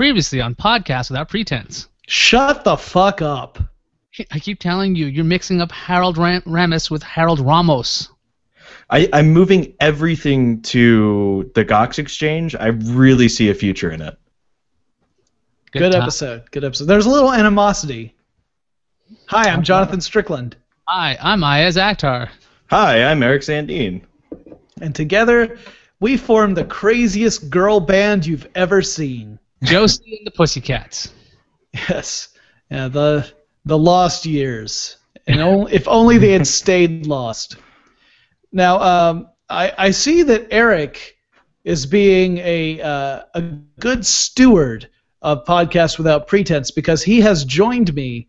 Previously on Podcast Without Pretense. Shut the fuck up. I keep telling you, you're mixing up Harold Ramis with Harold Ramos. I'm moving everything to the Gox Exchange. I really see a future in it. Good episode. Good episode. There's a little animosity. Hi, I'm Jonathan Strickland. Hi, I'm Ayaz Akhtar. Hi, I'm Eric Sandine. And together, we form the craziest girl band you've ever seen. Josie and the Pussycats. Yes. Yeah, the lost years. And if only they had stayed lost. Now, I see that Eric is being a good steward of Podcast Without Pretense because he has joined me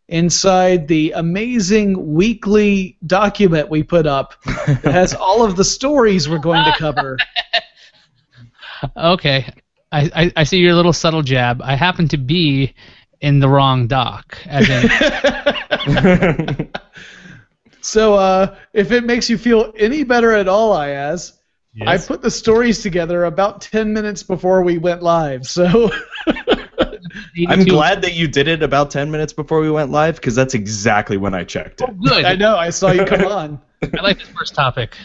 inside the amazing weekly document we put up that has all of the stories we're going to cover. Okay. I see your little subtle jab. I happen to be in the wrong doc. As in... So, if it makes you feel any better at all, Ayaz, Yes. I put the stories together about 10 minutes before we went live, so... I'm glad that you did it about 10 minutes before we went live, because that's exactly when I checked it. Oh, good. I know, I saw you come on. I like this first topic.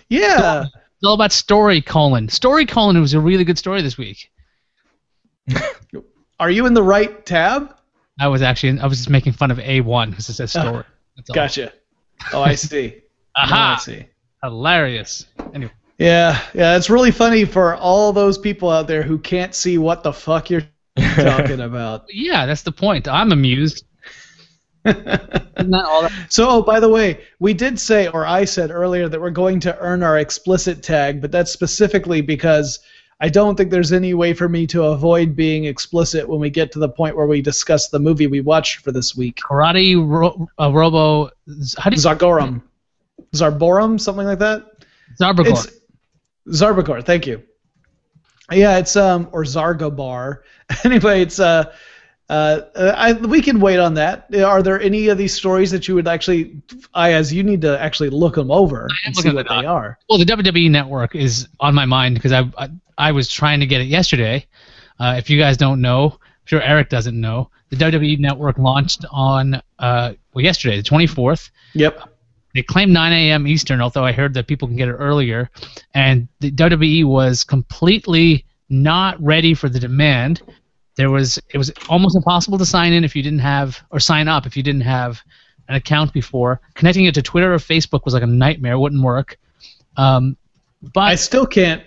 Yeah. It's all about Story: Story: was a really good story this week. Are you in the right tab? I was just making fun of A1 because it says story. That's all. Gotcha. Oh, I see. Aha! I see. Hilarious. Anyway. Yeah, it's really funny for all those people out there who can't see what the fuck you're talking about. Yeah, that's the point. I'm amused. Isn't that all that? So, by the way, we did say, or I said earlier, that we're going to earn our explicit tag, but that's specifically because I don't think there's any way for me to avoid being explicit when we get to the point where we discuss the movie we watched for this week. Karate-Robo Zagorum. Zarborum, something like that? Zaborgar. Zaborgar, thank you. Yeah, it's or Zargobar. Anyway, it's we can wait on that. Are there any of these stories that you would actually, as you need to actually look them over and see what they are? Well, the WWE Network is on my mind because I was trying to get it yesterday. If you guys don't know, I'm sure Eric doesn't know, the WWE Network launched on yesterday, the 24th. Yep. They claimed 9 a.m. Eastern, although I heard that people can get it earlier. And the WWE was completely not ready for the demand. It was almost impossible to sign in if you didn't have, or sign up if you didn't have an account before. Connecting it to Twitter or Facebook was like a nightmare. It wouldn't work. But I still can't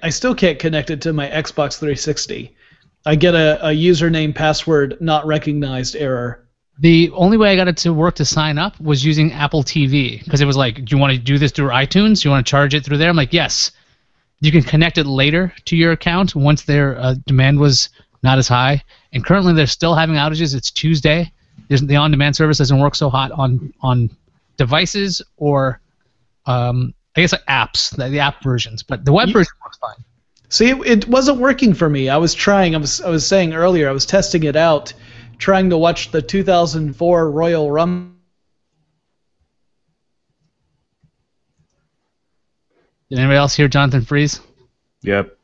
connect it to my Xbox 360. I get a username password not recognized error. The only way I got it to work to sign up was using Apple TV, because it was like, do you want to do this through iTunes? Do you want to charge it through there? I'm like, yes. You can connect it later to your account once their demand was not as high. And currently they're still having outages. It's Tuesday. The on-demand service doesn't work so hot on devices or I guess like apps, the app versions. But the web version works fine. See, it wasn't working for me. I was trying. I was saying earlier, I was testing it out, trying to watch the 2004 Royal Rumble. Did anybody else hear Jonathan freeze? Yep.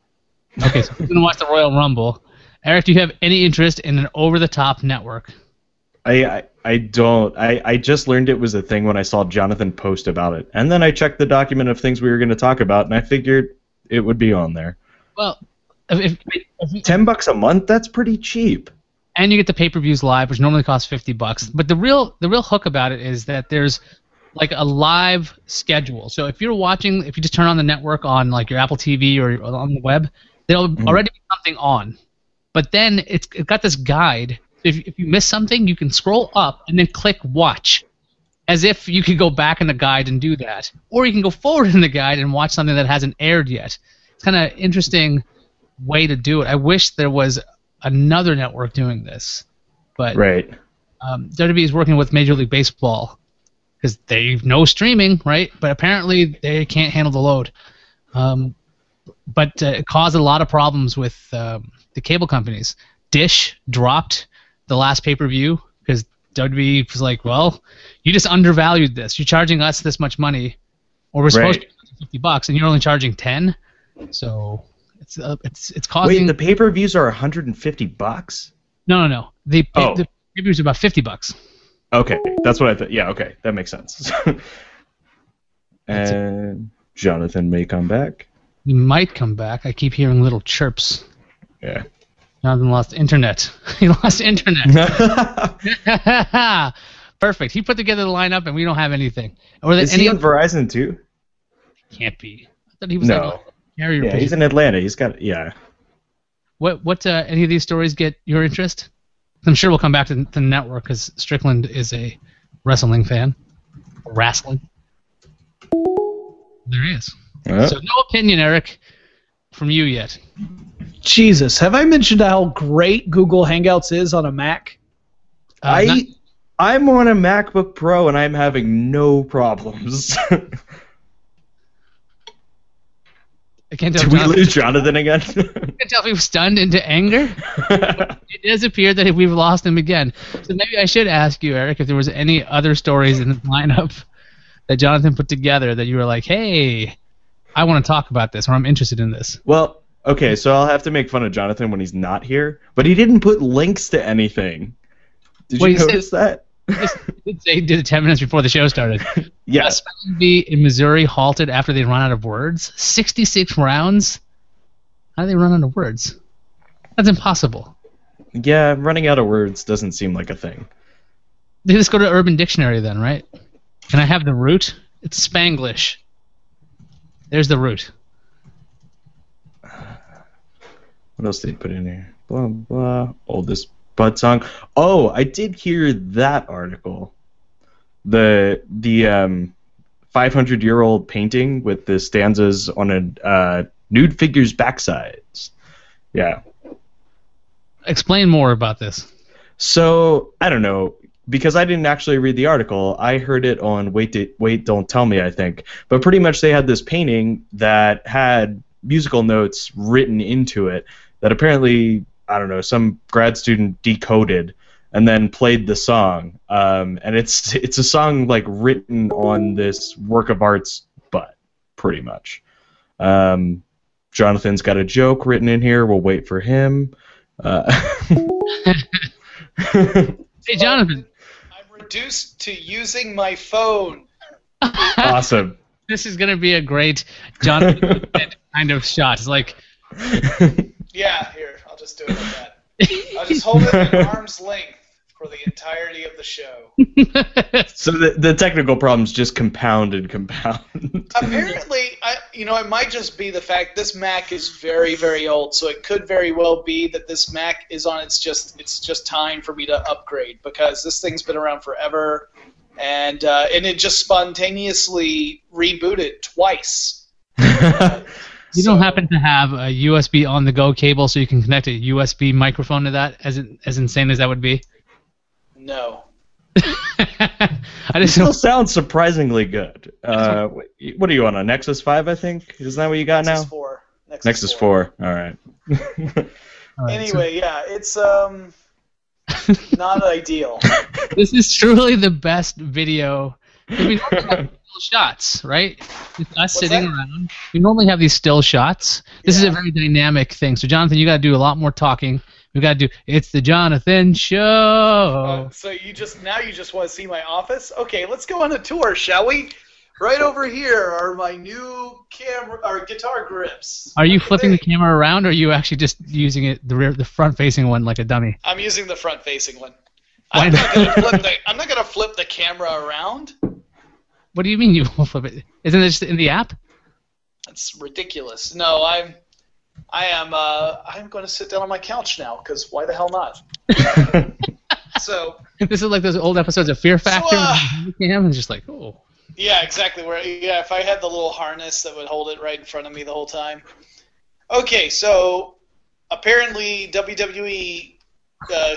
Okay, so we're going to watch the Royal Rumble. Eric, do you have any interest in an over-the-top network? I don't. I just learned it was a thing when I saw Jonathan post about it. And then I checked the document of things we were going to talk about, and I figured it would be on there. Well, if $10 a month? That's pretty cheap. And you get the pay-per-views live, which normally costs $50. But the real hook about it is that there's like a live schedule. So if you just turn on the network on like your Apple TV or on the web, there'll already be something on. But then it's got this guide. If you miss something, you can scroll up and then click watch, as if you could go back in the guide and do that. Or you can go forward in the guide and watch something that hasn't aired yet. It's kind of an interesting way to do it. I wish there was another network doing this. But right. WWE is working with Major League Baseball because they know streaming, right? But apparently they can't handle the load. But it caused a lot of problems with the cable companies. Dish dropped the last pay-per-view because WWE was like, well, you just undervalued this. You're charging us this much money, or we're supposed to be $50, and you're only charging $10. So It's causing. Wait, the pay-per-views are $150? No. The pay-per-views are about $50. Okay, that's what I thought. Yeah, okay, that makes sense. And Jonathan may come back. He might come back. I keep hearing little chirps. Yeah. Jonathan lost internet. He lost internet. Perfect. He put together the lineup, and we don't have anything. Is he on Verizon too? Can't be. I thought he was No. carrier. Yeah, he's in Atlanta. He's got What any of these stories get your interest? I'm sure we'll come back to the network because Strickland is a wrestling fan. Wrestling. There he is. So no opinion, Eric, from you yet. Jesus, have I mentioned how great Google Hangouts is on a Mac? I'm on a MacBook Pro and I'm having no problems. I can't tell. Did we lose Jonathan again? I can't tell if he was stunned into anger. It does appear that we've lost him again. So maybe I should ask you, Eric, if there was any other stories in the lineup that Jonathan put together that you were like, hey, I want to talk about this, or I'm interested in this. Well, okay, so I'll have to make fun of Jonathan when he's not here, but he didn't put links to anything. Did you notice that? He did it 10 minutes before the show started. Yeah. Spelling bee in Missouri halted after they run out of words. 66 rounds? How do they run out of words? That's impossible. Yeah, running out of words doesn't seem like a thing. They just go to Urban Dictionary then, right? Can I have the root? It's Spanglish. There's the root. What else did he put in here? Blah, blah. Oldest Bud song. Oh, I did hear that article. The 500-year-old painting with the stanzas on a nude figure's backsides. Yeah. Explain more about this. So, I don't know. Because I didn't actually read the article, I heard it on Wait, Don't Tell Me, I think. But pretty much they had this painting that had musical notes written into it that apparently, I don't know, some grad student decoded and then played the song. And it's a song like written on this work of art's butt, pretty much. Jonathan's got a joke written in here. We'll wait for him. Hey, Jonathan. Reduced to using my phone. Awesome. This is going to be a great Jonathan kind of shot. It's like... Yeah, here, I'll just do it like that. I'll just hold it at arm's length for the entirety of the show. So the technical problems just compound. Apparently, it might just be the fact this Mac is very, very old, so it could very well be that this Mac is on it's just time for me to upgrade because this thing's been around forever, and it just spontaneously rebooted twice. You don't happen to have a USB on-the-go cable so you can connect a USB microphone to that, as insane as that would be? No. It still sounds surprisingly good. What are you on, a Nexus 5, I think? Isn't that what you got Nexus now? 4. Nexus 4. All right. Anyway, yeah, it's not ideal. This is truly the best video. We normally have still shots, right? It's us sitting around. We normally have these still shots. This is a very dynamic thing. So, Jonathan, you got to do a lot more talking. We got to do. It's the Jonathan Show. So you just want to see my office? Okay, let's go on a tour, shall we? Right over here are my new guitar grips. Are you flipping the camera around, or are you actually just using it the front-facing one like a dummy? I'm using the front-facing one. I'm not gonna flip the camera around. What do you mean you won't flip it? Isn't it just in the app? That's ridiculous. No, I'm going to sit down on my couch now because why the hell not? So this is like those old episodes of Fear Factor. It's just like, oh. Yeah, exactly. If I had the little harness that would hold it right in front of me the whole time. Okay, so apparently WWE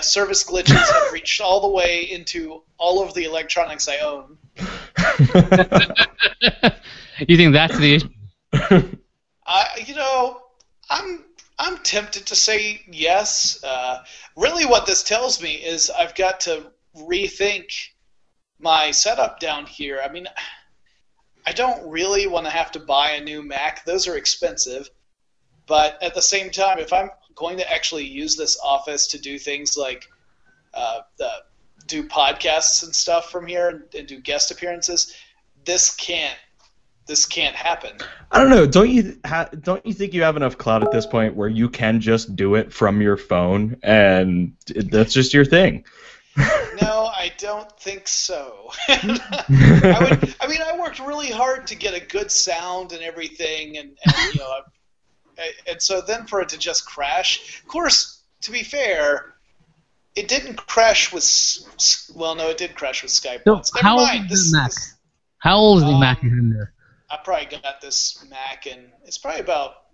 service glitches have reached all the way into all of the electronics I own. You think that's the issue? I'm tempted to say yes. Really, what this tells me is I've got to rethink my setup down here. I mean, I don't really want to have to buy a new Mac. Those are expensive. But at the same time, if I'm going to actually use this office to do things like do podcasts and stuff from here and do guest appearances, this can't happen. I don't know. Don't you think you have enough clout at this point where you can just do it from your phone and that's just your thing? No, I don't think so. I worked really hard to get a good sound and everything, and and so then for it to just crash. Of course, to be fair, it didn't crash with. Well, no, it did crash with Skype So once. Never mind. How old is the Mac you're in there? I probably got this Mac, and it's probably about,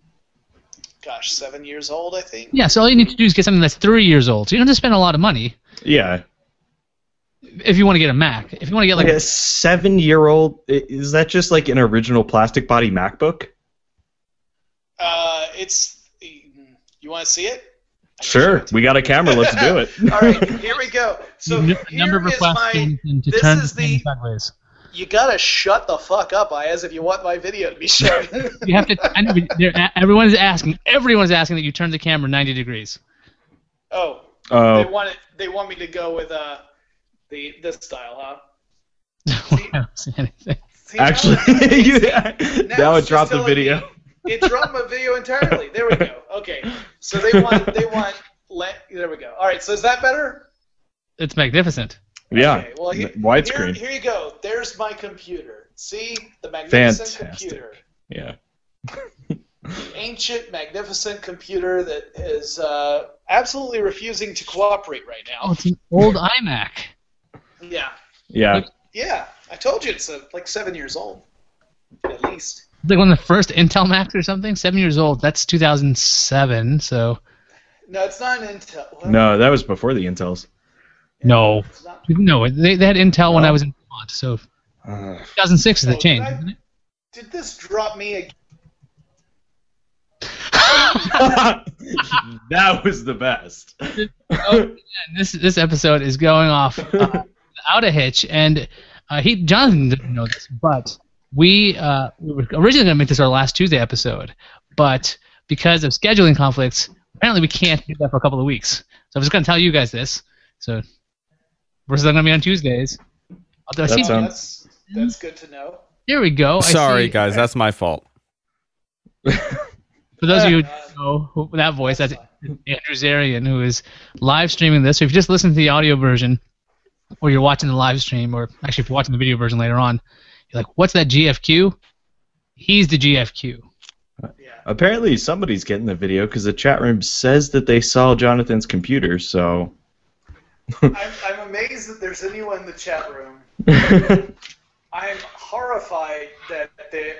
7 years old, I think. Yeah, so all you need to do is get something that's 3 years old. So you don't have to spend a lot of money. Yeah. If you want to get a Mac. If you want to get like a 7-year-old, is that just like an original plastic body MacBook? You want to see it? Sure, we got a camera. Let's do it. All right, here we go. So number of requests to turn the sideways. You gotta shut the fuck up, Ayaz, if you want my video to be shown. You have to. Everyone's asking that you turn the camera 90 degrees. Oh. They want me to go with this style, huh? I don't see anything. See, actually, now it dropped the video. It dropped my video entirely. There we go. Okay. So there we go. All right. So is that better? It's magnificent. Yeah. Okay, well, widescreen. Here you go. There's my computer. See? The magnificent computer. Yeah. The ancient, magnificent computer that is absolutely refusing to cooperate right now. Oh, it's an old iMac. Yeah. Yeah. Yeah. I told you it's like 7 years old, at least. Like one of the first Intel Macs or something? 7 years old. That's 2007, so... No, it's not an Intel. What? No, that was before the Intels. No. No, they had Intel when I was in Vermont, so 2006 is the change, isn't it? Did this drop me again? That was the best. This episode is going off without a hitch, and Jonathan didn't know this, but we were originally going to make this our last Tuesday episode, but because of scheduling conflicts, apparently we can't do that for a couple of weeks. So I'm just going to tell you guys this. So we're still going to be on Tuesdays. That's good to know. Here we go. Sorry, guys, that's my fault. For those of you who don't know that voice, that's Andrew Zarian, who is live streaming this. So if you just listen to the audio version, or you're watching the live stream, or actually if you're watching the video version later on, you're like, what's that GFQ? He's the GFQ. Yeah. Apparently somebody's getting the video because the chat room says that they saw Jonathan's computer, so... I'm amazed that there's anyone in the chat room. I'm horrified that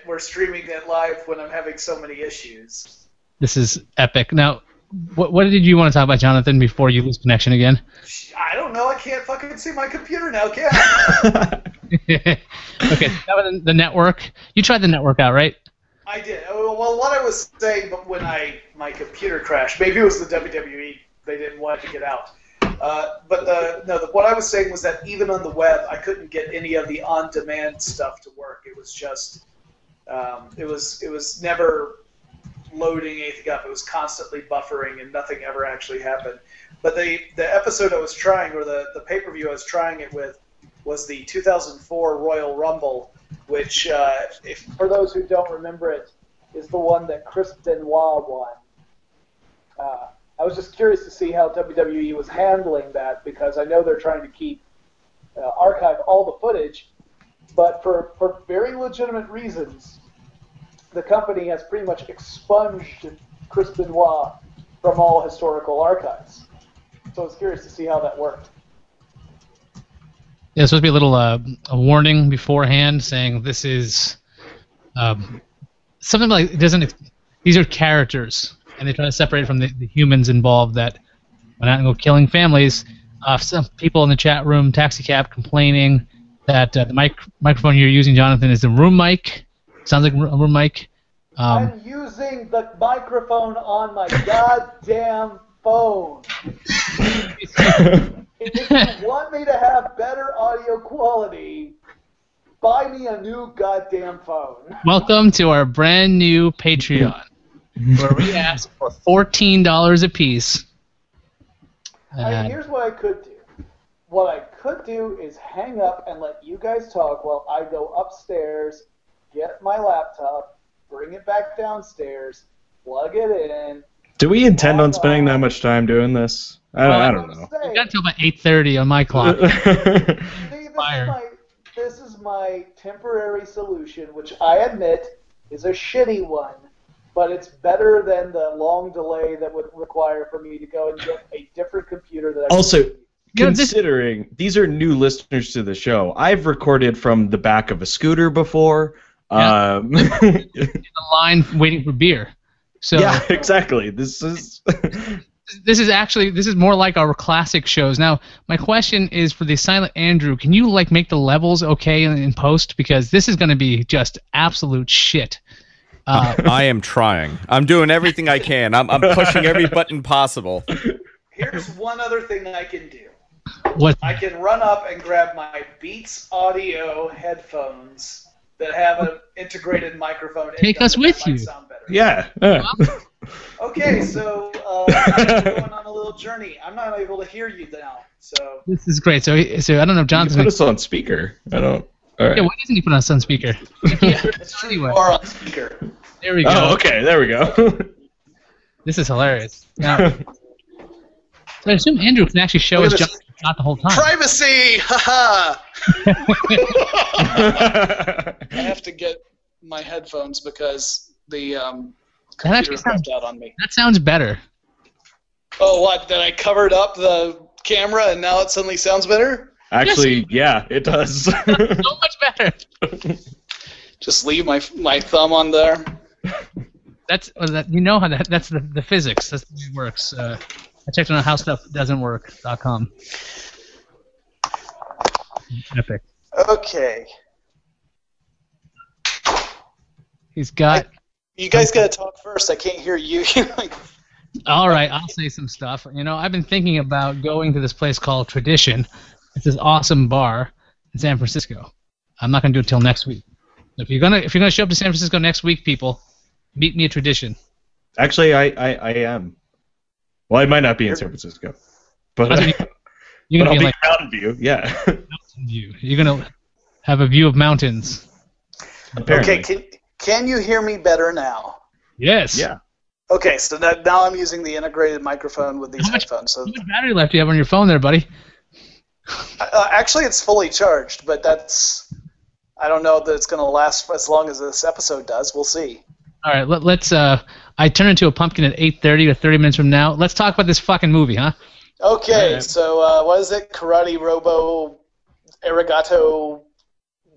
we're streaming it live when I'm having so many issues. This is epic. Now, what did you want to talk about, Jonathan, before you lose connection again? I don't know. I can't fucking see my computer now, can I? Okay, that was the network. You tried the network out, right? I did. Well, what I was saying when my computer crashed, maybe it was the WWE. They didn't want it to get out. What I was saying was that even on the web, I couldn't get any of the on-demand stuff to work. It was just, it was never loading anything up. It was constantly buffering, and nothing ever actually happened. But the episode I was trying, or the pay-per-view I was trying it with, was the 2004 Royal Rumble, which, for those who don't remember it, is the one that Chris Benoit won. I was just curious to see how WWE was handling that, because I know they're trying to archive all the footage, but for very legitimate reasons, the company has pretty much expunged Chris Benoit from all historical archives. So I was curious to see how that worked. Yeah, it's supposed to be a little a warning beforehand saying this is something like these are characters, and they try to separate it from the humans involved that went out and go killing families. Some people in the chat room, Taxicab, complaining that the microphone you're using, Jonathan, is the room mic. Sounds like a room mic. I'm using the microphone on my goddamn phone. If you want me to have better audio quality, buy me a new goddamn phone. Welcome to our brand new Patreon. where we ask for $14 a piece. Here's what I could do. What I could do is hang up and let you guys talk while I go upstairs, get my laptop, bring it back downstairs, plug it in. Do we intend on spending that much time doing this? I don't know. We got until about 8:30 on my clock. This is my temporary solution, which I admit is a shitty one, but it's better than the long delay that would require for me to go and get a different computer that I also, considering these are new listeners to the show, I've recorded from the back of a scooter before. Yeah. In the line waiting for beer. So yeah, exactly. This is more like our classic shows. Now, my question is for the Silent Andrew, can you make the levels okay in post, because this is going to be just absolute shit. I am trying. I'm doing everything I can. I'm pushing every button possible. Here's one other thing I can do. What? I can run up and grab my Beats Audio headphones that have an integrated microphone. Take us with you. Yeah. Okay, so I'm going on a little journey. I'm not able to hear you now, so. This is great. So I don't know if Jonathan's put us on speaker. I don't. All right. Yeah, why doesn't he put us on speaker? Anyway. Or on speaker. There we go. Oh, okay. There we go. This is hilarious. Now, so I assume Andrew can actually show us Jonathan not the whole time. Privacy! Haha! I have to get my headphones because the computer crapped out on me. That sounds better. Oh, what? That I covered up the camera and now it suddenly sounds better? Actually, yeah, it does. So much better. Just leave my thumb on there. That's how that's the physics. That's the way it works. I checked on howstuffdoesn'twork.com. Epic. Okay. He's got. You guys gotta talk first. I can't hear you. All right, I'll say some stuff. I've been thinking about going to this place called Tradition. It's this awesome bar in San Francisco. I'm not gonna do it till next week. If you're gonna show up to San Francisco next week, people, meet me at Tradition. Actually, I am. Well, I might not be in San Francisco, but I'll be in Mountain View. Yeah. Mountain View. You're gonna have a view of mountains. Apparently. Okay. Can you hear me better now? Yes. Yeah. Okay, so now I'm using the integrated microphone with these headphones. So how much battery life do you have on your phone there, buddy? Actually, it's fully charged, but I don't know that it's going to last as long as this episode does. We'll see. All right, let's. I turn into a pumpkin at 8:30 or 30 minutes from now. Let's talk about this fucking movie, huh? Okay, so what is it? Karate-Robo Arigato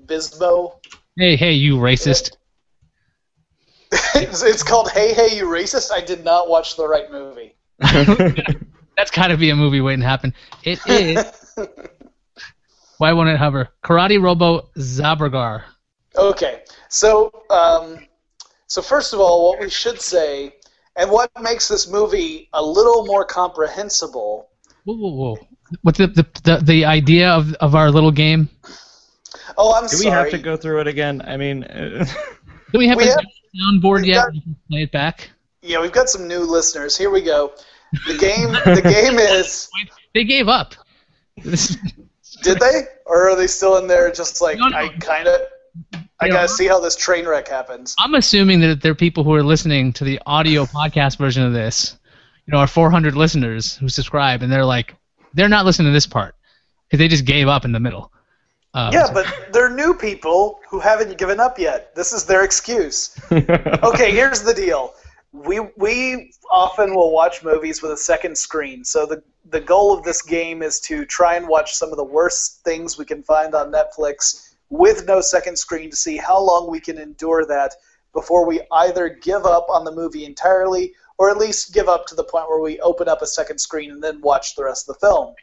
Bisbo? Hey, you racist. It's called Hey, You Racist? I did not watch the right movie. That's got to be a movie waiting to happen. It is. Why won't it hover? Karate-Robo Zaborgar. Okay, so first of all, what we should say, and what makes this movie a little more comprehensible. Whoa. What's the idea of our little game? Oh, I'm sorry. Do we have to go through it again? I mean, do we have a soundboard yet? We can play it back. Yeah, we've got some new listeners. Here we go. The game is. They gave up. Did they, or are they still in there? Just like No. I gotta see how this train wreck happens. I'm assuming that there are people who are listening to the audio podcast version of this. Our 400 listeners who subscribe, and they're not listening to this part because they just gave up in the middle. Yeah, but they're new people who haven't given up yet. This is their excuse. Okay, here's the deal. We often will watch movies with a second screen. So the goal of this game is to try and watch some of the worst things we can find on Netflix with no second screen to see how long we can endure that before we either give up on the movie entirely or at least give up to the point where we open up a second screen and then watch the rest of the film.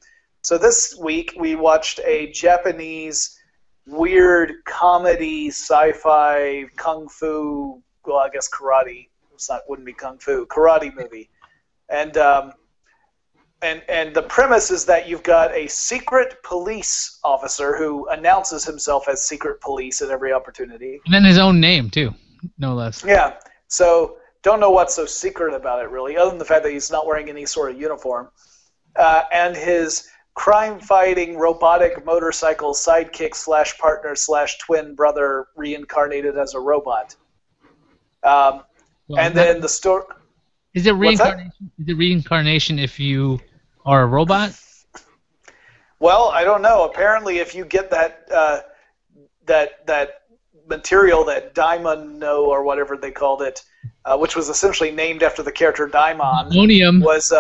So this week we watched a Japanese weird comedy sci-fi kung fu, well, I guess karate. Wouldn't be kung fu, karate movie. And the premise is that you've got a secret police officer who announces himself as secret police at every opportunity. And then his own name too, no less. Yeah. So Don't know what's so secret about it, really, other than the fact that he's not wearing any sort of uniform. And his crime-fighting robotic motorcycle sidekick / partner / twin brother reincarnated as a robot. And then the story... Is it reincarnation? Is it reincarnation if you are a robot? Well, I don't know. Apparently, if you get that material, that Daimono or whatever they called it, which was essentially named after the character Daimon, was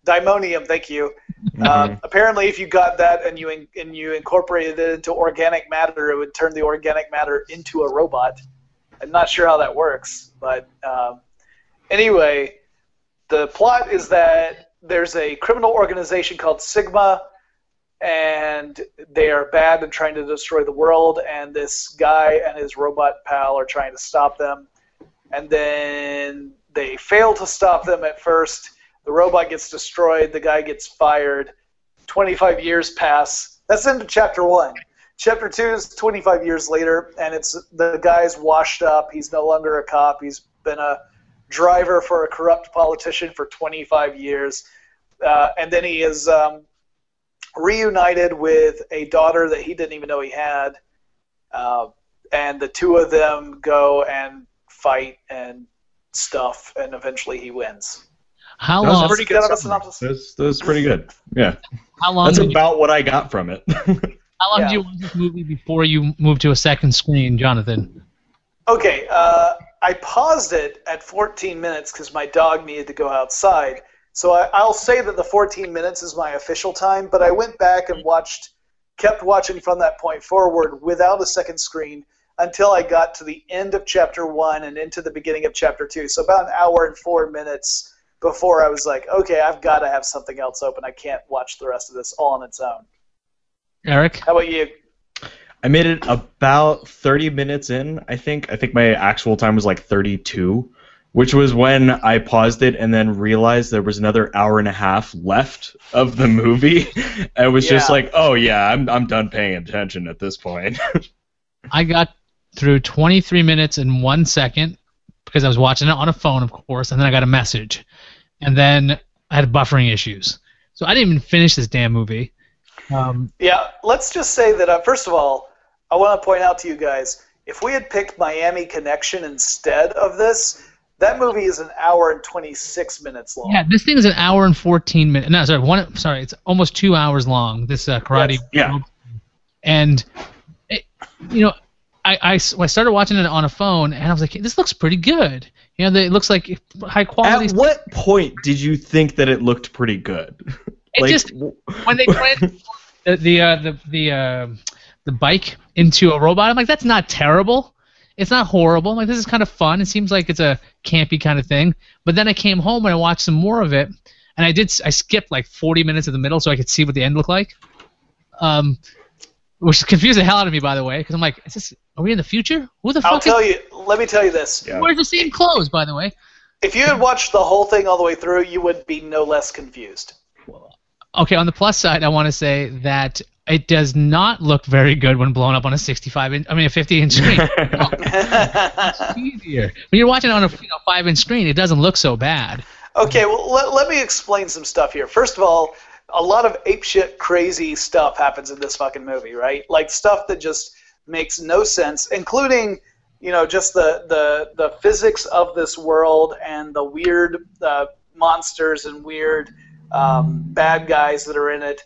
Daimonium. Thank you. Apparently, if you got that and you incorporated it into organic matter, it would turn the organic matter into a robot. I'm not sure how that works, but anyway, the plot is that there's a criminal organization called Sigma, and they are bad and trying to destroy the world, and this guy and his robot pal are trying to stop them. And then they fail to stop them at first. The robot gets destroyed. The guy gets fired. 25 years pass. That's into Chapter 1. Chapter 2 is 25 years later, and it's the guy's washed up. He's no longer a cop. He's been a driver for a corrupt politician for 25 years. And then he is reunited with a daughter that he didn't even know he had. And the two of them go and fight and stuff, and eventually he wins. How That was long? pretty good. Synopsis? That was pretty good. Yeah. How long? That's did you, about what I got from it. how long did you watch this movie before you moved to a second screen, Jonathan? Okay, I paused it at 14 minutes because my dog needed to go outside. So I'll say that the 14 minutes is my official time, but I went back and kept watching from that point forward without a second screen until I got to the end of Chapter 1 and into the beginning of Chapter 2. So about an hour and 4 minutes before I was like, okay, I've got to have something else open. I can't watch the rest of this all on its own. Eric? How about you? I made it about 30 minutes in, I think. I think my actual time was like 32, which was when I paused it and then realized there was another hour and a half left of the movie. I was just like, oh yeah, I'm done paying attention at this point. I got through 23 minutes and 1 second because I was watching it on a phone, of course, and then I got a message. And then I had buffering issues. So I didn't even finish this damn movie. Yeah, let's just say that, first of all, I want to point out to you guys, if we had picked Miami Connection instead of this, that movie is an hour and 26 minutes long. Yeah, this thing is an hour and 14 minutes. No, sorry, it's almost 2 hours long, this karate. Yes, yeah. And, I started watching it on a phone, and I was like, this looks pretty good. It looks like high quality. At what point did you think that it looked pretty good? It just when they put the bike into a robot, I'm like, that's not terrible. It's not horrible. I'm like, this is kind of fun. It seems like it's a campy kind of thing. But then I came home and I watched some more of it, and I skipped like 40 minutes of the middle so I could see what the end looked like. Which confused the hell out of me, by the way, because I'm like, are we in the future? Who the fuck? Let me tell you this. Yeah. We're the same clothes, by the way. If you had watched the whole thing all the way through, you would be no less confused. Okay, on the plus side, I want to say that it does not look very good when blown up on a 50-inch screen. It's easier. When you're watching it on a 5-inch screen, it doesn't look so bad. Okay, well, let me explain some stuff here. First of all, a lot of apeshit crazy stuff happens in this fucking movie, right? Like stuff that just makes no sense, including, just the physics of this world and the weird monsters and weird bad guys that are in it.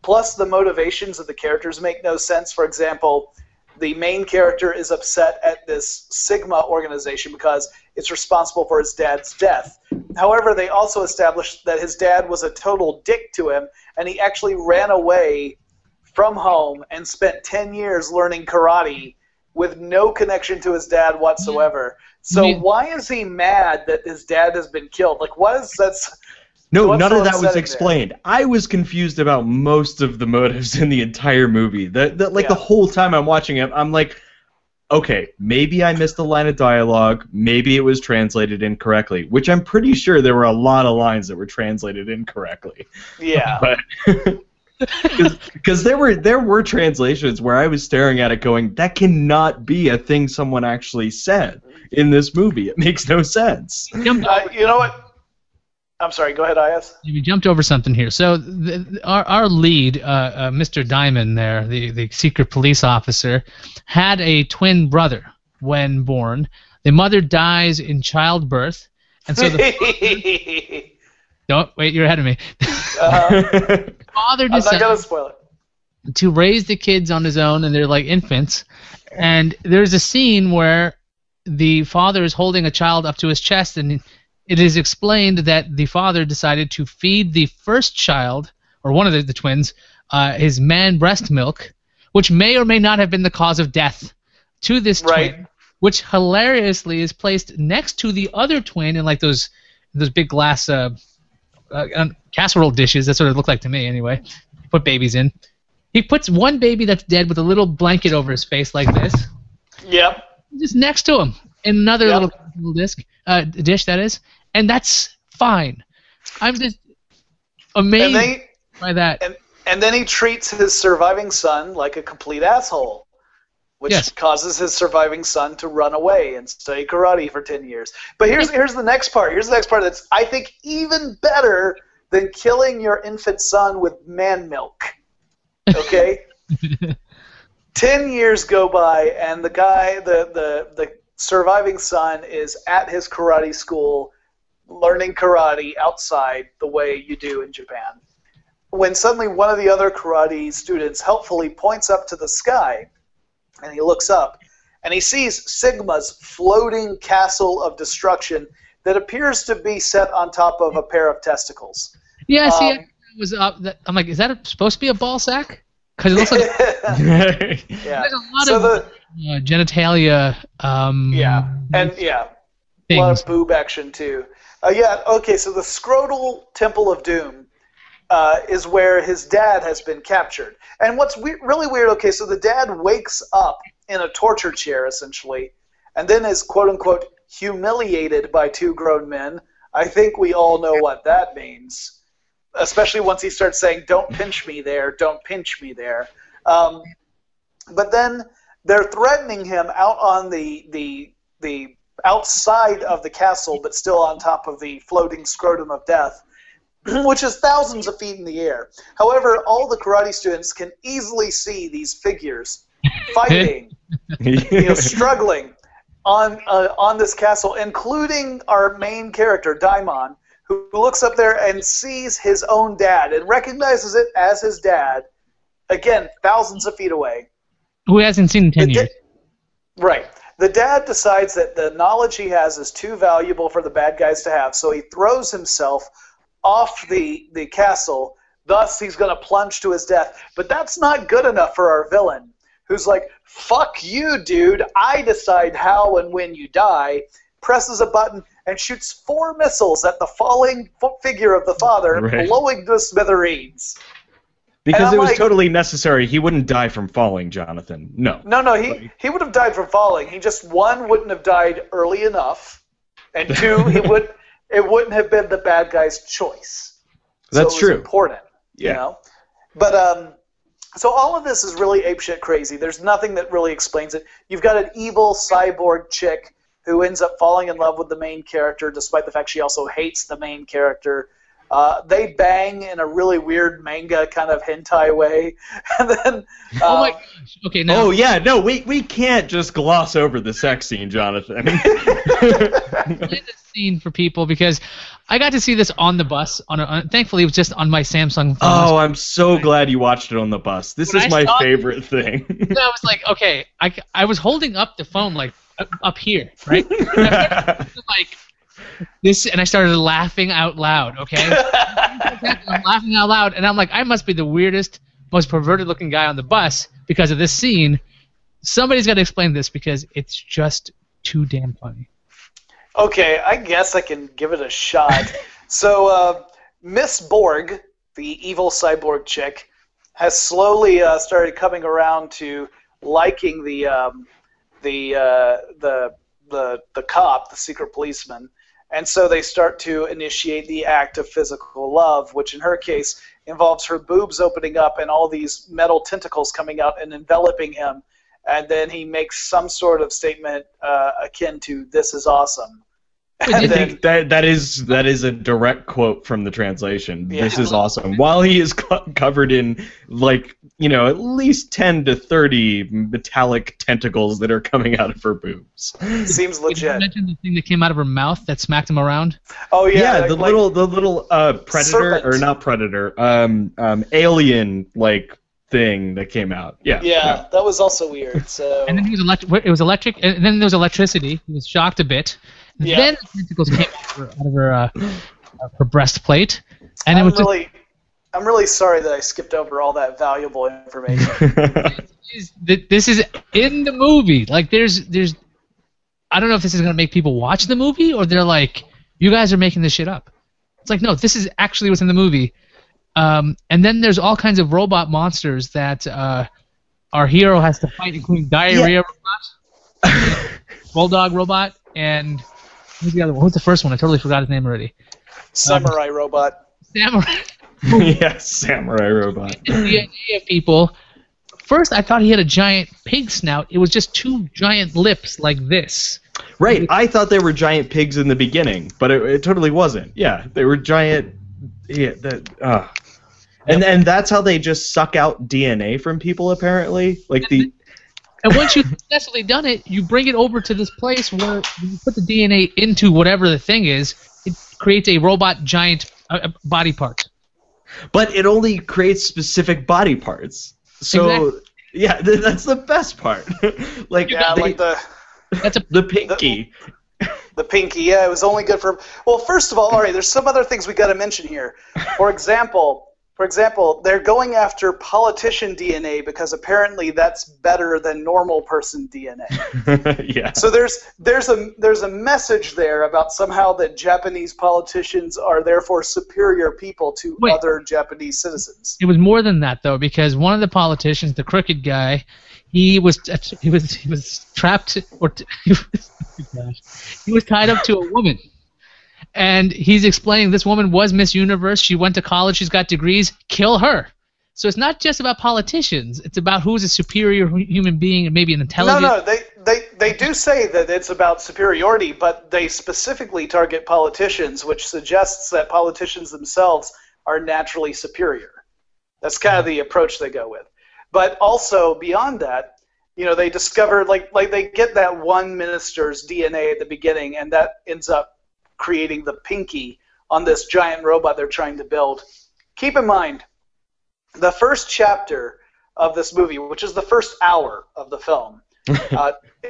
Plus, the motivations of the characters make no sense. For example, the main character is upset at this Sigma organization because it's responsible for his dad's death. However, they also established that his dad was a total dick to him, and he actually ran away from home and spent 10 years learning karate with no connection to his dad whatsoever. So why is he mad that his dad has been killed? Like, what is that? No, none of that was explained. I was confused about most of the motives in the entire movie. The whole time I'm watching it, I'm like, okay, maybe I missed a line of dialogue. Maybe it was translated incorrectly, which I'm pretty sure there were a lot of lines that were translated incorrectly. Yeah. Because there were translations where I was staring at it going, that cannot be a thing someone actually said. in this movie. It makes no sense. You know what? I'm sorry. Go ahead, Ayas. We jumped over something here. So our lead, Mr. Diamond there, the secret police officer, had a twin brother when born. The mother dies in childbirth, and so the don't wait, you're ahead of me. The father I'm not decides gonna spoil it. to raise the kids on his own, and they're like infants. And there's a scene where the father is holding a child up to his chest, and it is explained that the father decided to feed the first child, or one of the twins, his man breast milk, which may or may not have been the cause of death to this twin, which hilariously is placed next to the other twin in like those big glass casserole dishes. That's what it looked like to me anyway. Put babies in. He puts one baby that's dead with a little blanket over his face like this. Yep. Just next to him in another little dish, that is. And that's fine. I'm just amazed by that. And then he treats his surviving son like a complete asshole, which causes his surviving son to run away and study karate for 10 years. But here's the next part. Here's the next part that's, I think, even better than killing your infant son with man milk. Okay? 10 years go by, and the guy, the surviving son, is at his karate school learning karate outside the way you do in Japan. When suddenly one of the other karate students helpfully points up to the sky, and he looks up, and he sees Sigma's floating castle of destruction that appears to be set on top of a pair of testicles. Yeah, see, I'm like, is that supposed to be a ball sack? Because it looks like there's a lot of genitalia. A lot of boob action too. Okay, so the scrotal temple of doom is where his dad has been captured. And what's really weird, okay, so the dad wakes up in a torture chair, essentially, and then is, quote-unquote, humiliated by two grown men. I think we all know what that means, especially once he starts saying, don't pinch me there, don't pinch me there. But then they're threatening him out on the outside of the castle, but still on top of the floating scrotum of death, which is thousands of feet in the air. However, all the karate students can easily see these figures fighting, struggling on this castle, including our main character, Daimon, who looks up there and sees his own dad and recognizes it as his dad, again, thousands of feet away. Who hasn't seen in 10 years. Right. The dad decides that the knowledge he has is too valuable for the bad guys to have, so he throws himself off the castle. Thus, he's going to plunge to his death. But that's not good enough for our villain, who's like, fuck you, dude. I decide how and when you die, presses a button, and shoots 4 missiles at the falling figure of the father, blowing to smithereens. Because it was totally necessary. He wouldn't die from falling, Jonathan. No. No, he would have died from falling. He just, 1, wouldn't have died early enough, and 2, it wouldn't have been the bad guy's choice. That's true. Important, you know? But, so all of this is really apeshit crazy. There's nothing that really explains it. You've got an evil cyborg chick who ends up falling in love with the main character, despite the fact she also hates the main character. They bang in a really weird manga kind of hentai way, and then. Oh my gosh! Okay, now. Oh yeah, no, we can't just gloss over the sex scene, Jonathan. Play this scene for people because I got to see this on the bus. Thankfully, it was just on my Samsung phone. Oh, I'm so glad you watched it on the bus. This is my favorite thing. I was like, okay, I was holding up the phone like up here, right? Like. This, and I started laughing out loud, okay? I'm laughing out loud, and I'm like, I must be the weirdest, most perverted-looking guy on the bus because of this scene. Somebody's got to explain this because it's just too damn funny. Okay, I guess I can give it a shot. So, Miss Borg, the evil cyborg chick, has slowly started coming around to liking the cop, the secret policeman. And so they start to initiate the act of physical love, which in her case involves her boobs opening up and all these metal tentacles coming out and enveloping him and then he makes some sort of statement akin to "This is awesome." I think that is a direct quote from the translation. Yeah. This is awesome. While he is covered in at least 10 to 30 metallic tentacles that are coming out of her boobs. Seems Did you legit. mention the thing that came out of her mouth that smacked him around? Oh yeah, Yeah, the little predator serpent. or not predator, alien thing that came out. Yeah, that was also weird. So And then he was electric. It was electric, and then there was electricity. He was shocked a bit. Yeah. Then the tentacles came out of her breastplate, and it was I'm really sorry that I skipped over all that valuable information. this is in the movie. Like there's I don't know if this is gonna make people watch the movie or they're like, you guys are making this shit up. It's like, no, this is actually what's in the movie. And then there's all kinds of robot monsters that our hero has to fight, including diarrhea robot, bulldog robot, and who's the other one? Who's the first one? I totally forgot his name already. Samurai robot. Samurai. Yes, samurai robot. The idea of people. First, I thought he had a giant pig snout. It was just two giant lips like this. Right, I thought they were giant pigs in the beginning, but it totally wasn't. Yeah, they were giant. Yeah, and that's how they just suck out DNA from people, apparently. And once you've successfully done it, you bring it over to this place where you put the DNA into whatever the thing is. It creates a robot giant body part. But it only creates specific body parts. So Exactly. yeah, that's the best part. The pinky. The pinky, yeah, it was only good for. Well, first of all right, there's some other things we got to mention here. For example, they're going after politician DNA because apparently that's better than normal person DNA. Yeah. So there's a message there about somehow that Japanese politicians are therefore superior people to other Japanese citizens. It was more than that though, because one of the politicians, the crooked guy, he was trapped he was tied up to a woman. And he's explaining this woman was Miss Universe. She went to college. She's got degrees. Kill her. So it's not just about politicians. It's about who's a superior human being and maybe an intelligent. No, they do say that it's about superiority, but they specifically target politicians, which suggests that politicians themselves are naturally superior. That's kind of the approach they go with. But also beyond that, they discover like they get that one minister's DNA at the beginning, and that ends up creating the pinky on this giant robot they're trying to build. Keep in mind, the first chapter of this movie, which is the first hour of the film,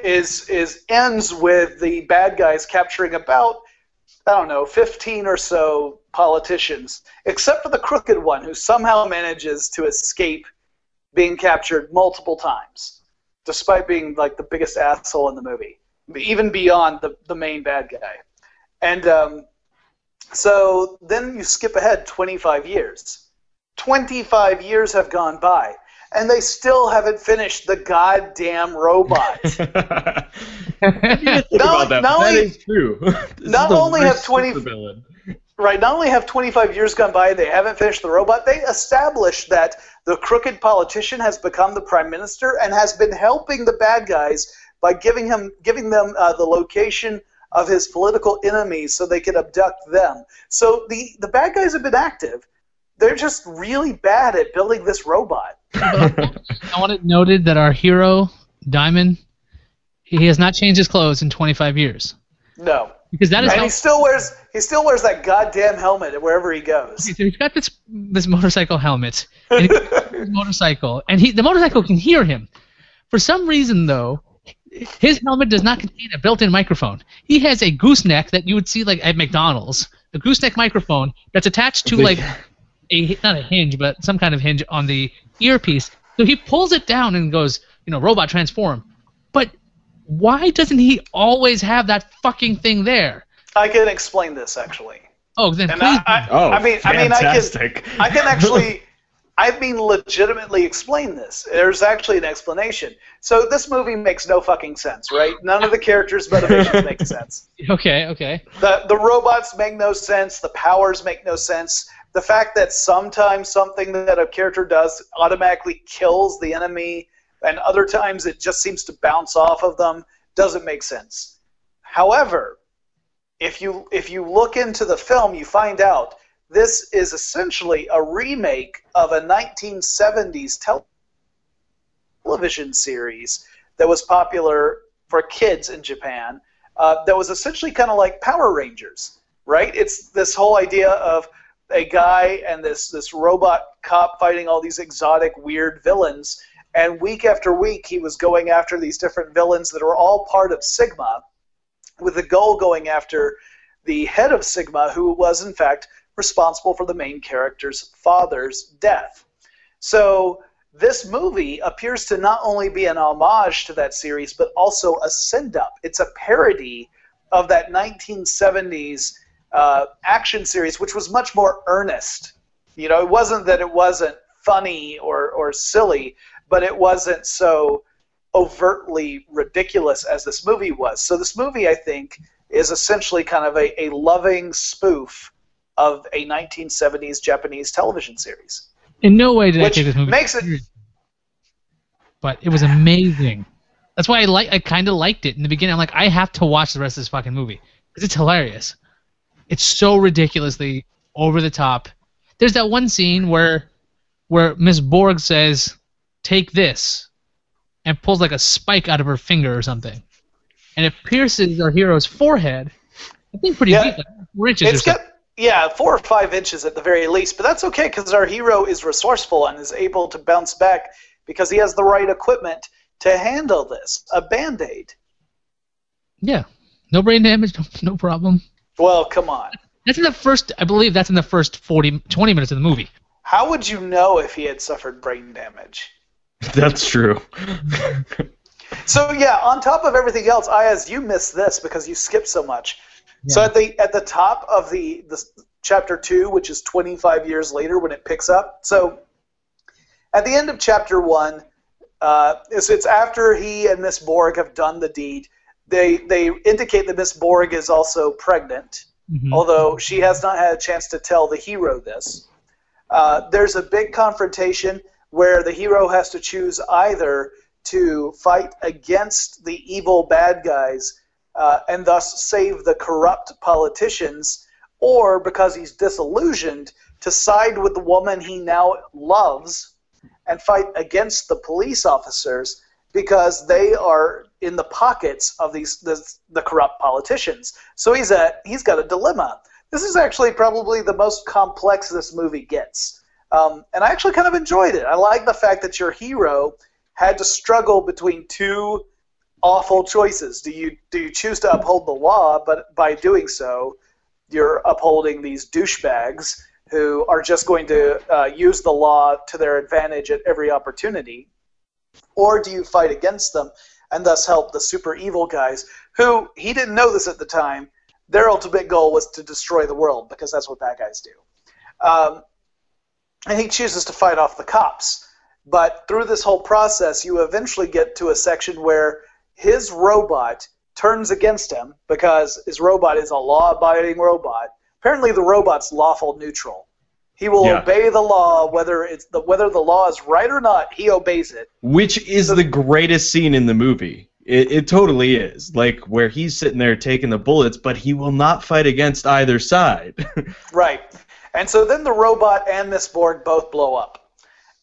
ends with the bad guys capturing about, 15 or so politicians, except for the crooked one who somehow manages to escape being captured multiple times, despite being like the biggest asshole in the movie, even beyond the main bad guy. And so then you skip ahead 25 years. 25 years have gone by, and they still haven't finished the goddamn robot. That is true. Not only have 25 years gone by, they haven't finished the robot. They established that the crooked politician has become the prime minister and has been helping the bad guys by giving them the location of his political enemies so they could abduct them. So the bad guys have been active. They're just really bad at building this robot. I want it noted that our hero, Diamond, he has not changed his clothes in 25 years. No. Because that is and he still wears that goddamn helmet wherever he goes. So he's got this motorcycle helmet, and he's got his motorcycle, and the motorcycle can hear him. For some reason, though, his helmet does not contain a built-in microphone. He has a gooseneck that you would see like at McDonald's, a gooseneck microphone that's attached to like not a hinge, but some kind of hinge on the earpiece. So he pulls it down and goes, robot transform. But why doesn't he always have that fucking thing there? I can explain this actually. Oh, then and please. Fantastic. I can actually. I mean, legitimately explain this. There's actually an explanation. So this movie makes no fucking sense, right? None of the characters' motivations make sense. Okay. The robots make no sense. The powers make no sense. The fact that sometimes something that a character does automatically kills the enemy and other times it just seems to bounce off of them. Doesn't make sense. However, if you look into the film, you find out this is essentially a remake of a 1970s television series that was popular for kids in Japan. That was essentially kind of like Power Rangers, right? It's this whole idea of a guy and this robot cop fighting all these exotic, weird villains. And week after week, he was going after these different villains that were all part of Sigma, with the goal going after the head of Sigma, who was, in fact, responsible for the main character's father's death. So this movie appears to not only be an homage to that series, but also a send-up. It's a parody of that 1970s action series, which was much more earnest. You know, it wasn't that it wasn't funny or silly, but it wasn't so overtly ridiculous as this movie was. So this movie, I think, is essentially kind of a loving spoof of a 1970s Japanese television series. In no way did I Which take this movie makes it... serious, but it was amazing. That's why I kind of liked it in the beginning. I'm like, I have to watch the rest of this fucking movie because it's hilarious. It's so ridiculously over the top. There's that one scene where Miss Borg says, "Take this," and pulls like a spike out of her finger or something, and it pierces our hero's forehead. I think pretty deep, like 4 inches or something. Yeah, 4 or 5 inches at the very least, but that's okay because our hero is resourceful and is able to bounce back because he has the right equipment to handle this. A Band-Aid. Yeah, no brain damage, no problem. Well, come on. That's in the first, I believe that's in the first 20 minutes of the movie. How would you know if he had suffered brain damage? That's true. So yeah, on top of everything else, Ayaz, you missed this because you skipped so much. Yeah. So at the top of the chapter 2, which is 25 years later when it picks up. So at the end of chapter 1, it's after he and Miss Borg have done the deed. They indicate that Miss Borg is also pregnant, although she has not had a chance to tell the hero this. There's a big confrontation where the hero has to choose either to fight against the evil bad guys and thus save the corrupt politicians, or because he's disillusioned, to side with the woman he now loves and fight against the police officers because they are in the pockets of the corrupt politicians. So he's got a dilemma. This is actually probably the most complex this movie gets. And I actually kind of enjoyed it. I like the fact that your hero had to struggle between two awful choices. Do you choose to uphold the law, but by doing so, you're upholding these douchebags who are just going to use the law to their advantage at every opportunity? Or do you fight against them and thus help the super evil guys who, he didn't know this at the time, their ultimate goal was to destroy the world because that's what bad guys do. And he chooses to fight off the cops. But through this whole process, you eventually get to a section where his robot turns against him because his robot is a law-abiding robot. Apparently the robot's lawful neutral. He will obey the law whether the law is right or not, he obeys it. Which is the greatest scene in the movie. It totally is. Like, where he's sitting there taking the bullets, but he will not fight against either side. Right. And so then the robot and Miss Borg both blow up.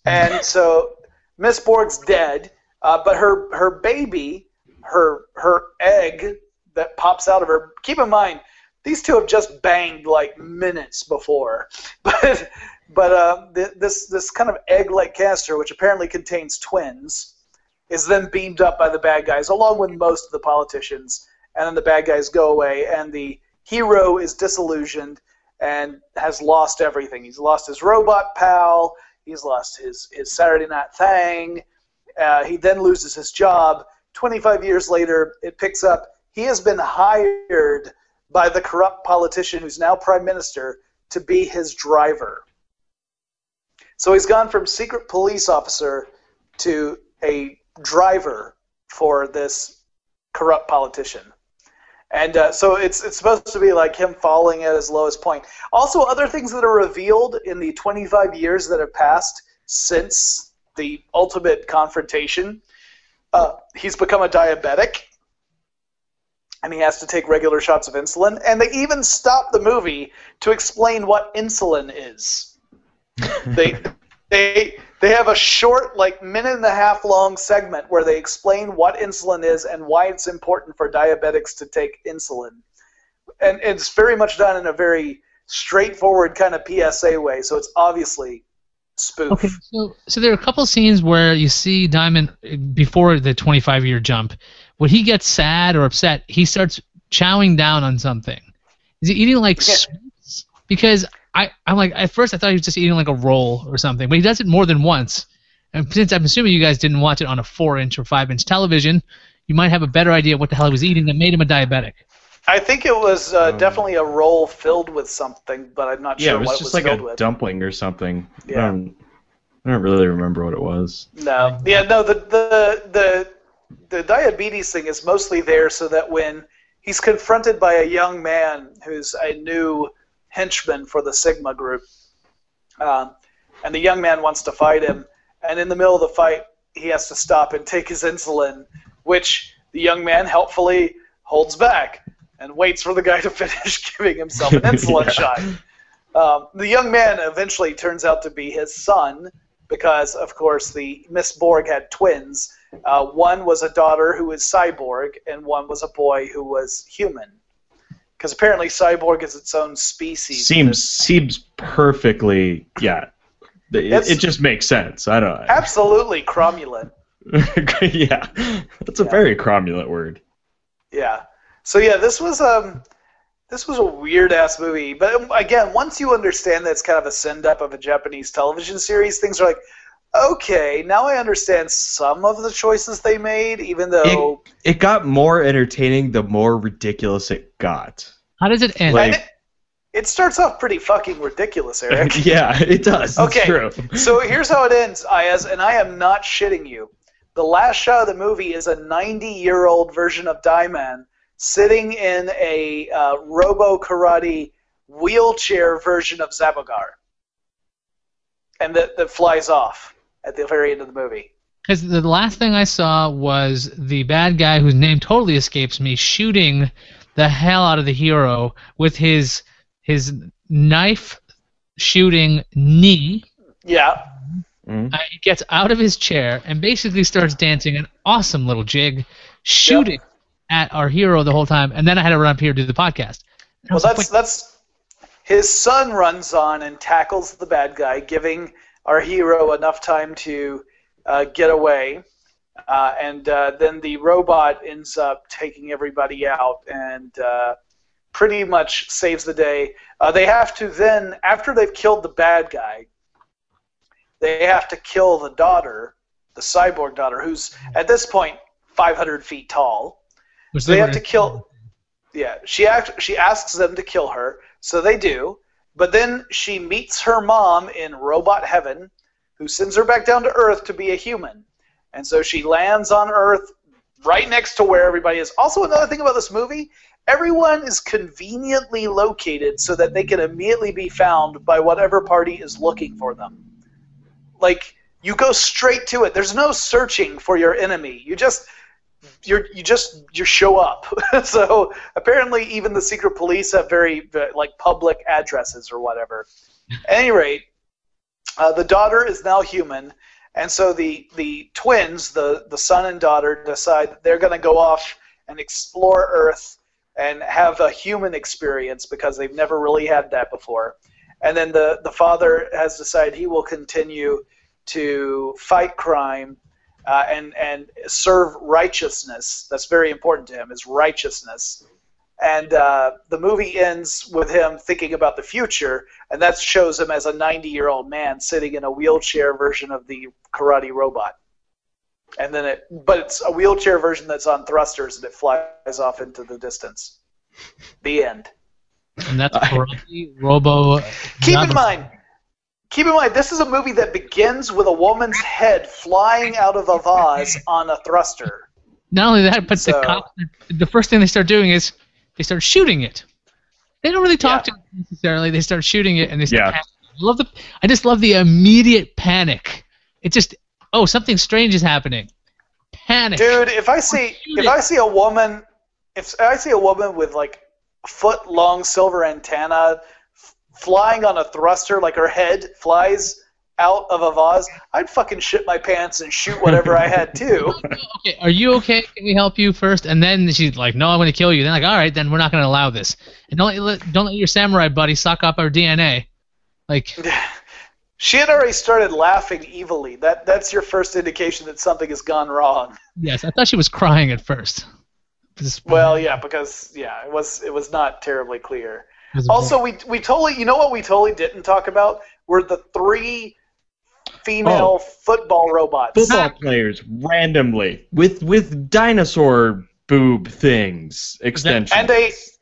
And so Miss Borg's dead, but her baby, her egg that pops out of her, keep in mind, these two have just banged like minutes before. But this kind of egg-like canister, which apparently contains twins, is then beamed up by the bad guys, along with most of the politicians. And then the bad guys go away, and the hero is disillusioned and has lost everything. He's lost his robot pal. He's lost his Saturday Night Thing. He then loses his job. 25 years later, it picks up. He has been hired by the corrupt politician who's now prime minister to be his driver. So he's gone from secret police officer to a driver for this corrupt politician. And so it's supposed to be like him falling at his lowest point. Also, other things that are revealed in the 25 years that have passed since the ultimate confrontation. He's become a diabetic, and he has to take regular shots of insulin. And they even stop the movie to explain what insulin is. They have a short, like, minute-and-a-half long segment where they explain what insulin is and why it's important for diabetics to take insulin. And it's very much done in a very straightforward kind of PSA way, so it's obviously spoof. Okay, so there are a couple scenes where you see Diamond before the 25-year jump. When he gets sad or upset, he starts chowing down on something. Is he eating like sweets? Because I'm like, at first I thought he was just eating like a roll or something, but he does it more than once. And since I'm assuming you guys didn't watch it on a 4-inch or 5-inch television, you might have a better idea what the hell he was eating that made him a diabetic. I think it was definitely a roll filled with something, but I'm not sure what it was filled with. Yeah, it was just like a dumpling or something. Yeah. I don't really remember what it was. No. Yeah, no, the diabetes thing is mostly there so that when he's confronted by a young man who's a new henchman for the Sigma group, and the young man wants to fight him, and in the middle of the fight, he has to stop and take his insulin, which the young man helpfully holds back and waits for the guy to finish giving himself an insulin shot. The young man eventually turns out to be his son because, of course, the Miss Borg had twins. One was a daughter who was cyborg, and one was a boy who was human. Because apparently cyborg is its own species. Seems perfectly, yeah. It just makes sense. I don't. Absolutely cromulent. Yeah, that's a very cromulent word. Yeah. So yeah, this was a weird ass movie. But again, once you understand that it's kind of a send up of a Japanese television series, things are like, okay, now I understand some of the choices they made, even though it got more entertaining the more ridiculous it got. How does it end? Like, it starts off pretty fucking ridiculous, Eric. Yeah, it does. Okay, it's true. So here's how it ends, Ayaz, and I am not shitting you. The last shot of the movie is a 90-year-old version of Daiman sitting in a robo-karate wheelchair version of Zaborgar. And that flies off at the very end of the movie. Because the last thing I saw was the bad guy whose name totally escapes me shooting the hell out of the hero with his knife shooting knee. Yeah. He gets out of his chair and basically starts dancing an awesome little jig, shooting at our hero the whole time. And then I had to run up here to do the podcast. Well, that's his son runs on and tackles the bad guy, giving our hero enough time to get away. And then the robot ends up taking everybody out and pretty much saves the day. They have to then, after they've killed the bad guy, they have to kill the daughter, the cyborg daughter, who's at this point 500 feet tall. So they have to kill. Yeah, she asks them to kill her, so they do. But then she meets her mom in robot heaven, who sends her back down to Earth to be a human. And so she lands on Earth right next to where everybody is. Also, another thing about this movie, everyone is conveniently located so that they can immediately be found by whatever party is looking for them. Like, you go straight to it. There's no searching for your enemy. You just show up. So apparently even the secret police have very like public addresses or whatever. At any rate, the daughter is now human, and so the twins, the son and daughter, decide that they're going to go off and explore Earth and have a human experience because they've never really had that before. And then the father has decided he will continue to fight crime and serve righteousness. That's very important to him, is righteousness. And the movie ends with him thinking about the future, and that shows him as a 90-year-old man sitting in a wheelchair version of the karate robot. And then but it's a wheelchair version that's on thrusters, and it flies off into the distance. The end. And that's Karate-Robo. Keep in mind, this is a movie that begins with a woman's head flying out of a vase on a thruster. Not only that, but the first thing they start doing is they start shooting it. They don't really talk to it necessarily. They start shooting it, and they start panicking. I just love the immediate panic. It just, oh, something strange is happening. Panic. Dude, if I see a woman with like a foot-long silver antenna flying on a thruster, like her head flies out of a vase, I'd fucking shit my pants and shoot whatever I had too. Okay, are you okay? Can we help you first? And then she's like, no, I'm going to kill you. Then like, all right, then we're not going to allow this. And don't let your samurai buddy suck up our DNA. Like, she had already started laughing evilly. That's your first indication that something has gone wrong. yes, I thought she was crying at first. Well, yeah, because it was not terribly clear. Also, we totally, you know what we totally didn't talk about were the 3 female football robots. Football players randomly with dinosaur boob things extensions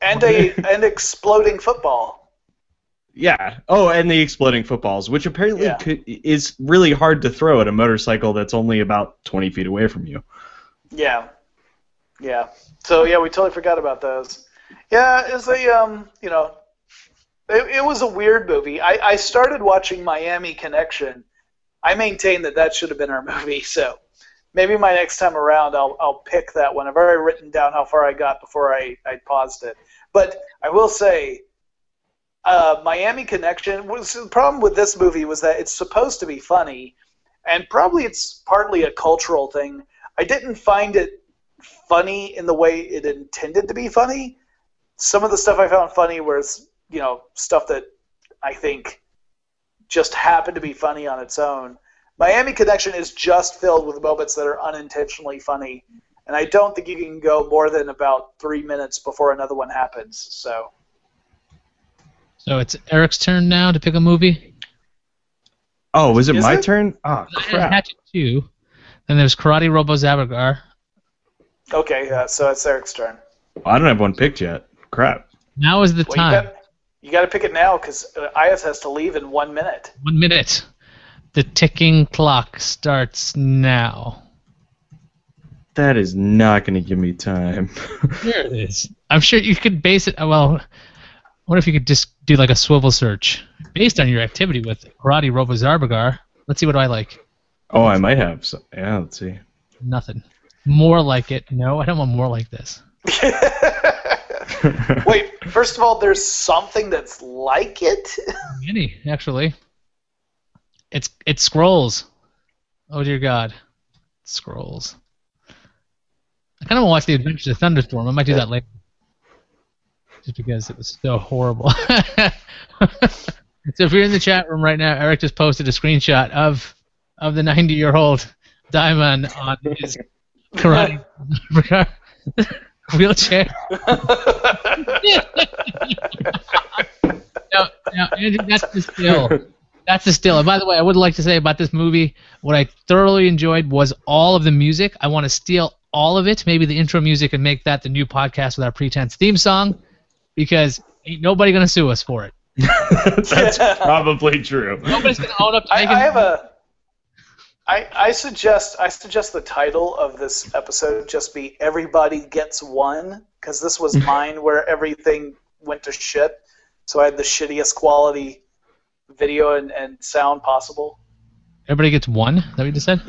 and exploding football. Yeah. Oh, and the exploding footballs, which apparently is really hard to throw at a motorcycle that's only about 20 feet away from you. Yeah. Yeah. So yeah, we totally forgot about those. Yeah, it's a it was a weird movie. I started watching Miami Connection. I maintain that should have been our movie, so maybe my next time around I'll pick that one. I've already written down how far I got before I paused it. But I will say, Miami Connection, the problem with this movie was that it's supposed to be funny, and probably it's partly a cultural thing. I didn't find it funny in the way it intended to be funny. Some of the stuff I found funny was, stuff that I think just happened to be funny on its own. Miami Connection is just filled with moments that are unintentionally funny, and I don't think you can go more than about 3 minutes before another one happens. So it's Eric's turn now to pick a movie? Oh, was it my turn? Oh, crap. Hatchet 2. Then there's Karate-Robo Zaborgar. Okay, so it's Eric's turn. Well, I don't have one picked yet. Crap. Now is the time. You got to pick it now because Ayas has to leave in 1 minute. 1 minute. The ticking clock starts now. That is not going to give me time. There it is. I'm sure you could base it. Well, what if you could just do like a swivel search based on your activity with Karate-Robo Zaborgar? Let's see what I like. Oh, I might have. So, yeah, let's see. Nothing. More like it. No, I don't want more like this. Wait, first of all, there's something that's like it? Many, actually. It scrolls. Oh, dear God. It scrolls. I kind of want to watch The Adventures of Thunderstorm. I might do that later. Just because it was so horrible. So if you're in the chat room right now, Eric just posted a screenshot of the 90-year-old Diamond on his karate wheelchair. Now, Andrew, that's the still. That's the still. And by the way, I would like to say about this movie, what I thoroughly enjoyed was all of the music. I want to steal all of it, maybe the intro music, and make that the new podcast with our Pretense theme song, because ain't nobody going to sue us for it. That's probably true. Nobody's going to own up to making I suggest the title of this episode just be Everybody Gets One, because this was mine where everything went to shit. So I had the shittiest quality video and sound possible. Everybody gets one? Is that what you just said?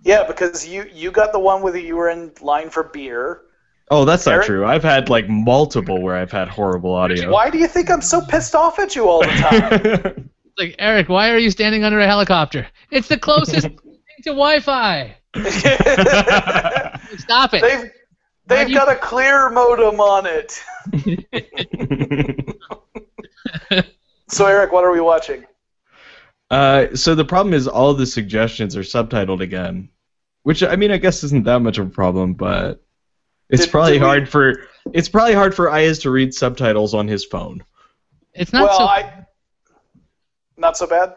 Yeah, because you got the one where you were in line for beer. Oh, that's not true. I've had like multiple where I've had horrible audio. Why do you think I'm so pissed off at you all the time? Like, Eric, why are you standing under a helicopter? It's the closest thing to Wi-Fi. Stop it. They've got a clear modem on it. So, Eric, what are we watching? So the problem is all of the suggestions are subtitled again, which I mean I guess isn't that much of a problem, but it's probably hard for Ayaz to read subtitles on his phone. It's not not so bad.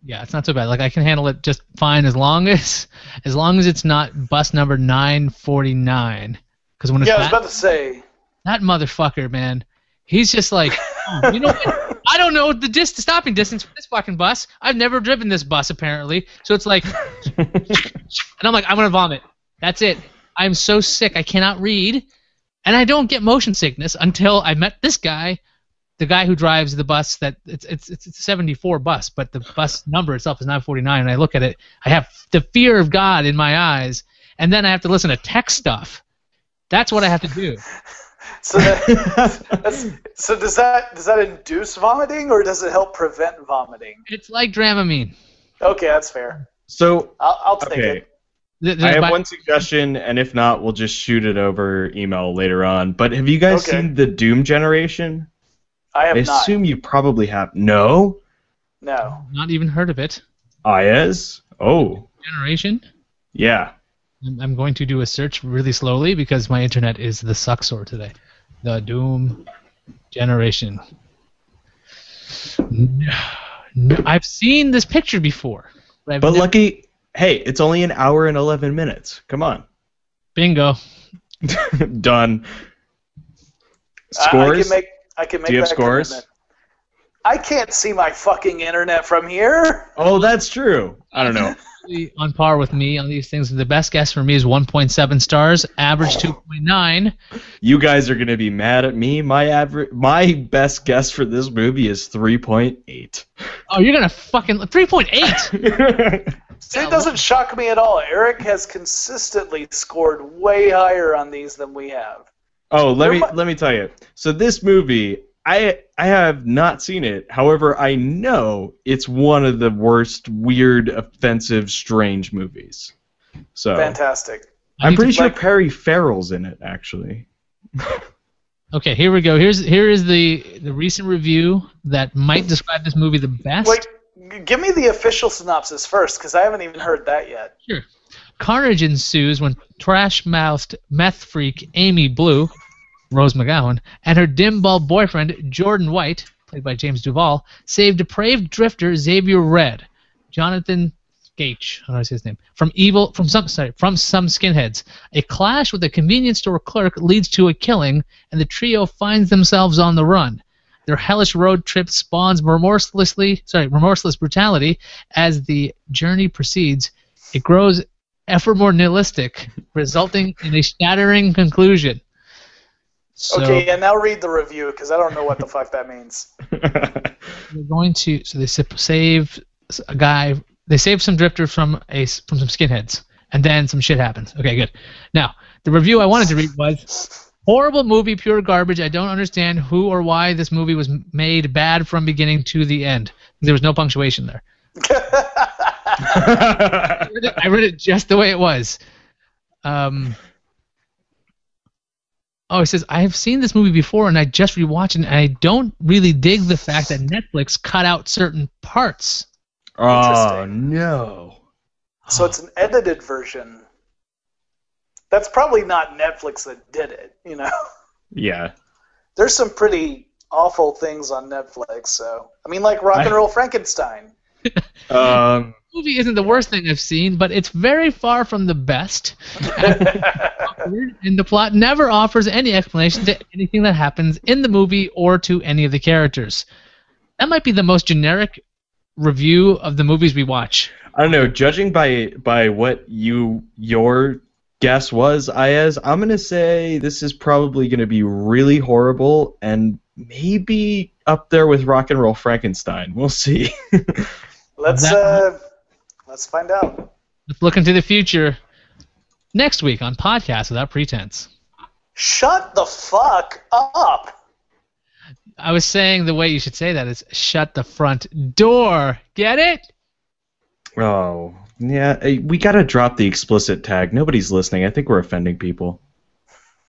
Yeah, it's not so bad. Like I can handle it just fine as long as it's not bus number 949. Because when it's I was about to say that motherfucker, man, he's just like, oh, you know what? I don't know the stopping distance for this fucking bus. I've never driven this bus apparently, so it's like, and I'm like, I'm gonna vomit. That's it. I'm so sick I cannot read, and I don't get motion sickness until I met this guy the guy who drives the bus that it's a 74 bus, but the bus number itself is 949, and I look at it, I have the fear of God in my eyes, and then I have to listen to tech stuff. That's what I have to do. So does that induce vomiting, or does it help prevent vomiting? It's like Dramamine. Okay, that's fair. So I'll take it. I have one suggestion, and if not, we'll just shoot it over email later on. But have you guys seen the Doom Generation? I have I not. assume you probably have. No? No. Not even heard of it. Ayaz? Oh. Generation? Yeah. I'm going to do a search really slowly because my internet is the sucksore today. The Doom Generation. No, I've seen this picture before. But lucky, hey, it's only an hour and 11 minutes. Come on. Bingo. Done. Scores? I can make Do you have that scores? commitment. I can't see my fucking internet from here. Oh, that's true. I don't know. On par with me on these things. The best guess for me is 1.7 stars, average 2.9. You guys are going to be mad at me. My best guess for this movie is 3.8. Oh, you're going to fucking... 3.8? See, it doesn't shock me at all. Eric has consistently scored way higher on these than we have. Oh, let me tell you. So this movie, I have not seen it. However, I know it's one of the worst, weird, offensive, strange movies. So fantastic. I'm pretty sure Perry Farrell's in it, actually. Okay, here we go. Here is the recent review that might describe this movie the best. Wait, give me the official synopsis first, because I haven't even heard that yet. Sure. Carnage ensues when trash-mouthed meth freak Amy Blue, Rose McGowan, and her dim-bulb boyfriend Jordan White, played by James Duvall, save depraved drifter Xavier Red, Jonathan Gates, how do I say his name? From some skinheads. A clash with a convenience store clerk leads to a killing, and the trio finds themselves on the run. Their hellish road trip spawns remorseless brutality. As the journey proceeds, it grows ever more nihilistic, resulting in a shattering conclusion. So, okay, and now read the review, because I don't know what the fuck that means. They're going to... So they save a guy... They save some drifters from some skinheads, and then some shit happens. Okay, good. Now, the review I wanted to read was... Horrible movie, pure garbage. I don't understand who or why this movie was made bad from beginning to the end. There was no punctuation there. I read it just the way it was. Oh, it says, I have seen this movie before, and I just rewatched it, and I don't really dig the fact that Netflix cut out certain parts. Oh, no. So it's an edited version. That's probably not Netflix that did it, you know? Yeah. There's some pretty awful things on Netflix, so... I mean, like Rock and Roll Frankenstein. The movie isn't the worst thing I've seen, but it's very far from the best. And the plot never offers any explanation to anything that happens in the movie or to any of the characters. That might be the most generic review of the movies we watch. I don't know. Judging by what your guess was, Ayaz, I'm going to say this is probably going to be really horrible and maybe up there with Rock and Roll Frankenstein. We'll see. Let's find out. Let's look into the future next week on Podcast Without Pretense. Shut the fuck up. I was saying the way you should say that is shut the front door. Get it? Oh, yeah. We got to drop the explicit tag. Nobody's listening. I think we're offending people.